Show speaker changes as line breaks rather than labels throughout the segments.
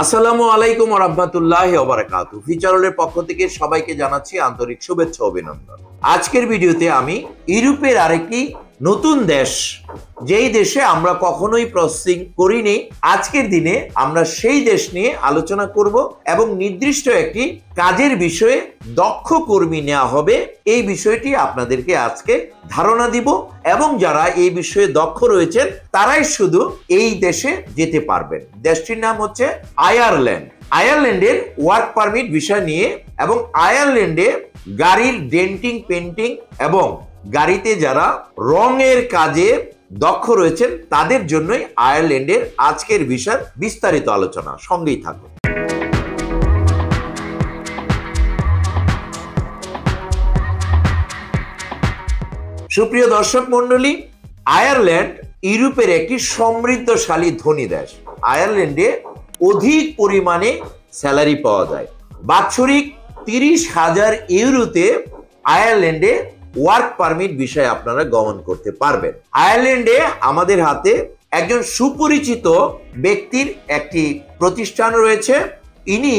আসসালামু আলাইকুম ওয়া রাহমাতুল্লাহি ওয়া বারাকাতুহু। ফিচারলের পক্ষ থেকে সবাইকে জানাচ্ছি আন্তরিক শুভেচ্ছা ও অভিনন্দন। আজকের ভিডিওতে আমি ইউরোপের আরেকটি নতুন দেশ, যেই দেশে আমরা কখনোই প্রসেসিং করিনি, আজকের দিনে আমরা সেই দেশ নিয়ে আলোচনা করব এবং নির্দিষ্ট একটি কাজের বিষয়ে দক্ষ কর্মী নেওয়া হবে। এই বিষয়টি আপনাদেরকে আজকে ধারণা দিব এবং যারা এই বিষয়ে দক্ষ রয়েছেন তারাই শুধু এই দেশে যেতে পারবেন। দেশটির নাম হচ্ছে আয়ারল্যান্ড। আয়ারল্যান্ডের ওয়ার্ক পারমিট বিষয় নিয়ে এবং আয়ারল্যান্ডে গাড়ির ডেন্টিং, পেন্টিং এবং গাড়িতে যারা রঙের কাজে দক্ষ রয়েছেন তাদের জন্যই আয়ারল্যান্ডের আজকের বিষয় বিস্তারিত আলোচনা। সঙ্গেই থাকুন। সুপ্রিয় দর্শক মন্ডলী, আয়ারল্যান্ড ইউরোপের একটি সমৃদ্ধশালী ধনী দেশ। আয়ারল্যান্ডে অধিক পরিমাণে স্যালারি পাওয়া যায়। বাৎসরিক 30,000 ইউরোতে আয়ারল্যান্ডে ওয়ার্ক পারমিট বিষয়ে আপনারা গমন করতে পারবেন। আয়ারল্যান্ডে আমাদের হাতে একজন সুপরিচিত ব্যক্তির একটি প্রতিষ্ঠান রয়েছে। ইনি,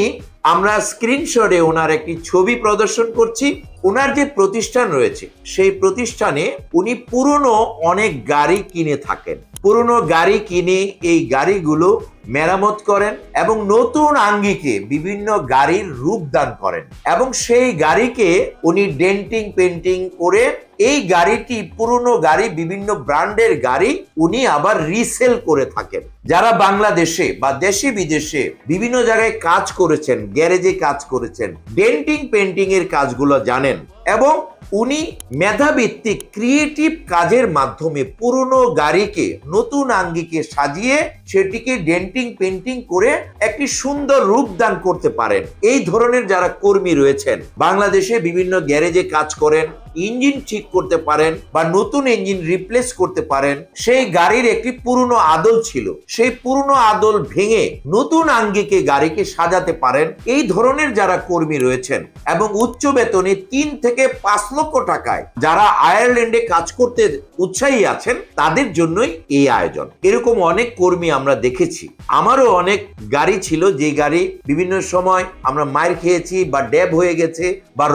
আমরা স্ক্রিনশটে ওনার একটি ছবি প্রদর্শন করছি। ওনার যে প্রতিষ্ঠান রয়েছে সেই প্রতিষ্ঠানে উনি পুরনো অনেক গাড়ি কিনে থাকেন। পুরনো গাড়ি কিনে এই গাড়িগুলো মেরামত করেন এবং নতুন আঙ্গিকে বিভিন্ন গাড়ির রূপদান করেন এবং সেই গাড়িকে উনি ডেন্টিং, পেন্টিং করে এই গাড়িটি, পুরনো গাড়ি, বিভিন্ন ব্র্যান্ডের গাড়ি উনি আবার রিসেল করে থাকেন। যারা বাংলাদেশে বা দেশে বিদেশে বিভিন্ন জায়গায় কাজ করেছেন, গ্যারেজে কাজ করেছেন, ডেন্টিং, পেন্টিং এর কাজগুলো জানেন এবং উনি মেধাভিত্তিক ক্রিয়েটিভ কাজের মাধ্যমে পুরনো গাড়িকে নতুন আঙ্গিকে সাজিয়ে সেটিকে ডেন্টিং, পেন্টিং করে একটি সুন্দর রূপ দান করতে পারেন। এই ধরনের যারা কর্মী রয়েছেন, বাংলাদেশে বিভিন্ন গ্যারেজে কাজ করেন, ইঞ্জিন ঠিক করতে পারেন বা নতুন ইঞ্জিন রিপ্লেস করতে পারেন। সেই গাড়ির একটি পুরনো আদল ছিল, সেই পুরনো আদল ভেঙে নতুন আঙ্গিকে গাড়িকে সাজাতে পারেন। এই ধরনের যারা কর্মী রয়েছেন এবং উচ্চ বেতনে 3 থেকে 5 লক্ষ টাকায় যারা আয়ারল্যান্ডে কাজ করতে উৎসাহী আছেন তাদের জন্যই এই আয়োজন। এরকম অনেক কর্মী আমরা দেখেছি। আমারও অনেক গাড়ি ছিল, যে গাড়ি বিভিন্ন সময় আমরা মাইর খেয়েছি বা ড্যাব হয়ে গেছে বা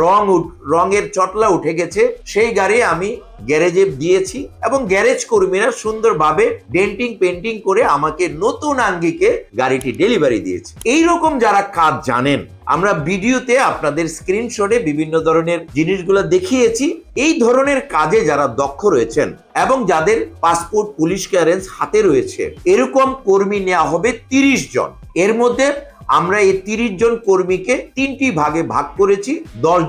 রঙের চটলা উঠে গেছে। সেই গাড়ি আমি গ্যারেজে দিয়েছি এবং গ্যারেজ কর্মীরা সুন্দরভাবে ডেন্টিং, পেন্টিং করে আমাকে নতুন আঙ্গিকে গাড়িটি ডেলিভারি দিয়েছে। এইরকম যারা কাজ জানেন, আমরা ভিডিওতে আপনাদের স্ক্রিনশটে বিভিন্ন ধরনের জিনিসগুলো দেখিয়েছি। এই ধরনের কাজে যারা দক্ষ রয়েছেন এবং যাদের পাসপোর্ট, পুলিশ ক্লিয়ারেন্স হাতে রয়েছে, এরকম কর্মী নেওয়া হবে 30 জন। এর মধ্যে আমরা এই 30 জন কর্মীকে 3টি ভাগে ভাগ করেছি। 10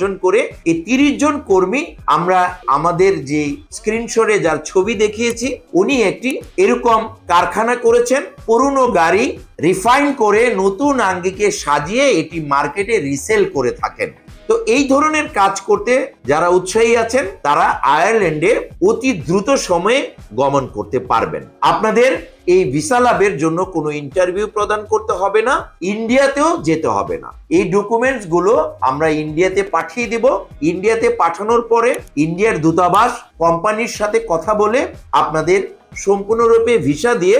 জন করে এই 30 জন কর্মী আমরা আমাদের যে স্ক্রিনশটে যার ছবি দেখিয়েছি, উনি একটি এরকম কারখানা করেছেন। পুরনো গাড়ি রিফাইন করে নতুন আঙ্গিকে সাজিয়ে এটি মার্কেটে রিসেল করে থাকেন। তো এই ধরনের কাজ করতে যারা উৎসাহী আছেন তারা আয়ারল্যান্ডে অতি দ্রুত সময়ে গমন করতে পারবেন। আপনাদের এই ভিসা লাভের জন্য কোনো ইন্টারভিউ প্রদান করতে হবে না, ইন্ডিয়াতেও যেতে হবে না। এই ডকুমেন্টস গুলো আমরা ইন্ডিয়াতে পাঠিয়ে দেব। ইন্ডিয়াতে পাঠানোর পরে ইন্ডিয়ার দূতাবাস কোম্পানির সাথে কথা বলে আপনাদের সম্পূর্ণরূপে ভিসা দিয়ে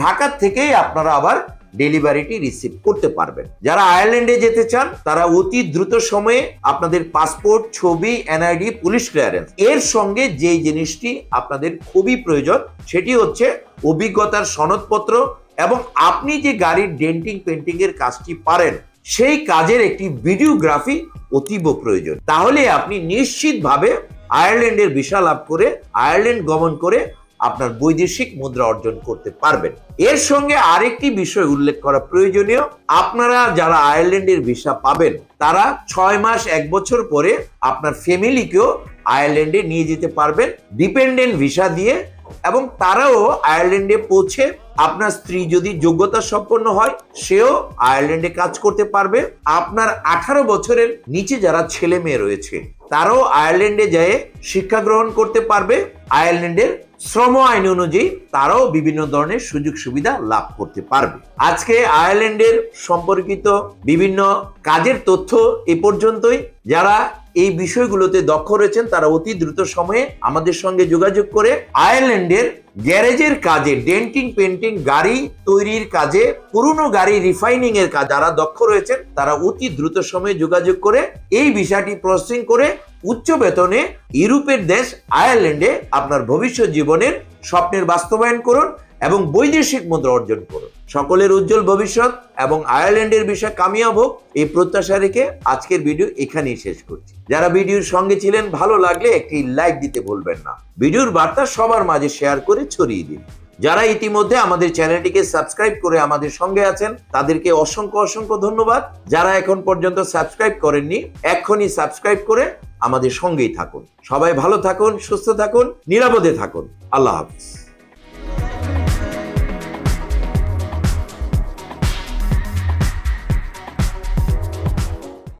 ঢাকা থেকেই আপনারা আবার ডেলিভারিটি রিসিভ করতে পারবেন। যারা আয়ারল্যান্ডে যেতে চান তারা অতি দ্রুত সময়ে আপনাদের পাসপোর্ট, ছবি, এনআইডি, পুলিশ ক্লিয়ারেন্স এর সঙ্গে যে জিনিসটি আপনাদের খুবই প্রয়োজন সেটি হচ্ছে অভিজ্ঞতার সনদপত্র এবং আপনি যে গাড়ির ডেন্টিং, পেন্টিং এর কাজটি পারেন সেই কাজের একটি ভিডিওগ্রাফি অতীব প্রয়োজন। তাহলে আপনি নিশ্চিতভাবে আয়ারল্যান্ডের ভিসা লাভ করে আয়ারল্যান্ড গমন করে আপনার বৈদেশিক মুদ্রা অর্জন করতে পারবেন। এর সঙ্গে আরেকটি বিষয় উল্লেখ করা প্রয়োজনীয়, আপনারা যারা আয়ারল্যান্ডের ভিসা পাবেন তারা 6 মাস 1 বছর পরে আপনার ফ্যামিলিকেও আয়ারল্যান্ডে নিয়ে যেতে পারবেন ডিপেন্ডেন্ট ভিসা দিয়ে এবং তারাও আয়ারল্যান্ডে পৌঁছে, আপনার স্ত্রী যদি যোগ্যতা সম্পন্ন হয় সেও আয়ারল্যান্ডে কাজ করতে পারবে। আপনার 18 বছরের নিচে যারা ছেলে মেয়ে রয়েছে তারাও আয়ারল্যান্ডে যেয়ে শিক্ষা গ্রহণ করতে পারবে। আয়ারল্যান্ডের শ্রম আইন অনুযায়ী তারাও বিভিন্ন ধরনের সুযোগ সুবিধা লাভ করতে পারবে। আজকে আয়ারল্যান্ডের সম্পর্কিত বিভিন্ন কাজের তথ্য এ পর্যন্তই। যারা এই বিষয়গুলোতে দক্ষ রয়েছেন তারা অতি দ্রুত সময়ে আমাদের সঙ্গে যোগাযোগ করে আয়ারল্যান্ডের গ্যারেজের কাজে, ডেন্টিং পেন্টিং, গাড়ি তৈরির কাজে, পুরনো গাড়ি রিফাইনিং এর কাজ যারা দক্ষ রয়েছেন তারা অতি দ্রুত সময়ে যোগাযোগ করে এই বিষয়টি প্রসেসিং করে উচ্চ বেতনে ইউরোপের দেশ আয়ারল্যান্ডে আপনার ভবিষ্যৎ জীবনের স্বপ্নের বাস্তবায়ন করুন এবং বৈদেশিক মুদ্রা অর্জন করুন। সকলের উজ্জ্বল ভবিষ্যৎ এবং আয়ারল্যান্ডের বিষয় কামিয়াব হোক এই প্রত্যাশা রেখে আজকের ভিডিও এখানেই শেষ করছি। যারা ভিডিওর সঙ্গে ছিলেন ভালো লাগলে একটি লাইক দিতে ভুলবেন না। ভিডিওর বার্তা সবার মাঝে শেয়ার করে ছড়িয়ে দিন। যারা ইতিমধ্যে আমাদের চ্যানেলটিকে সাবস্ক্রাইব করে আমাদের সঙ্গে আছেন তাদেরকে অসংখ্য অসংখ্য ধন্যবাদ। যারা এখন পর্যন্ত সাবস্ক্রাইব করেননি এক্ষুনি সাবস্ক্রাইব করে আমাদের সঙ্গেই থাকুন। সবাই ভালো থাকুন, সুস্থ থাকুন, নিরাপদে থাকুন। আল্লাহ হাফেজ।